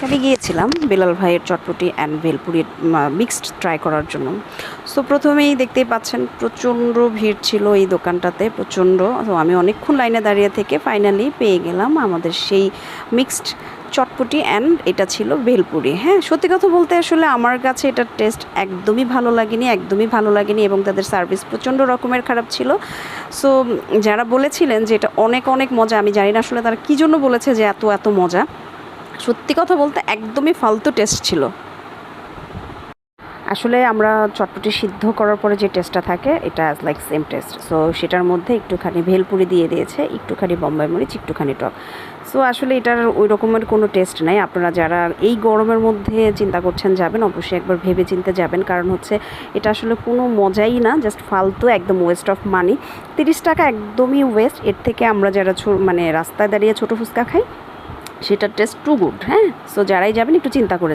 আমি গিয়েছিলাম বেলাল ভাইয়ের চটপটি অ্যান্ড ভেলপুরির মিক্সড ট্রাই করার জন্য। সো প্রথমেই দেখতেই পাচ্ছেন প্রচণ্ড ভিড় ছিল এই দোকানটাতে, প্রচণ্ড। তো আমি অনেকক্ষণ লাইনে দাঁড়িয়ে থেকে ফাইনালি পেয়ে গেলাম আমাদের সেই মিক্সড চটপটি অ্যান্ড এটা ছিল ভেলপুরি। হ্যাঁ, সত্যি কথা বলতে আসলে আমার কাছে এটার টেস্ট একদমই ভালো লাগেনি, একদমই ভালো লাগেনি, এবং তাদের সার্ভিস প্রচণ্ড রকমের খারাপ ছিল। সো যারা বলেছিলেন যে এটা অনেক অনেক মজা, আমি জানি না আসলে তারা কী জন্য বলেছে যে এত এত মজা। সত্যি কথা বলতে একদমই ফালতু টেস্ট ছিল। আসলে আমরা চটপটি সিদ্ধ করার পরে যে টেস্টটা থাকে এটা লাইক সেম টেস্ট। সো সেটার মধ্যে একটুখানি ভেলপুরি দিয়ে দিয়েছে, একটুখানি বোম্বাই মরিচ, একটুখানি টক। সো আসলে এটার ওই রকমের কোনো টেস্ট নাই। আপনারা যারা এই গরমের মধ্যে চিন্তা করছেন যাবেন, অবশ্যই একবার ভেবে চিনতে যাবেন, কারণ হচ্ছে এটা আসলে কোনো মজাই না, জাস্ট ফালতু, একদম ওয়েস্ট অফ মানি। 30 টাকা একদমই ওয়েস্ট। এর থেকে আমরা যারা মানে রাস্তায় দাঁড়িয়ে ছোটো ফুচকা খাই সেটার টেস্ট টু গুড। হ্যাঁ, সো যারাই যাবেন একটু চিন্তা করে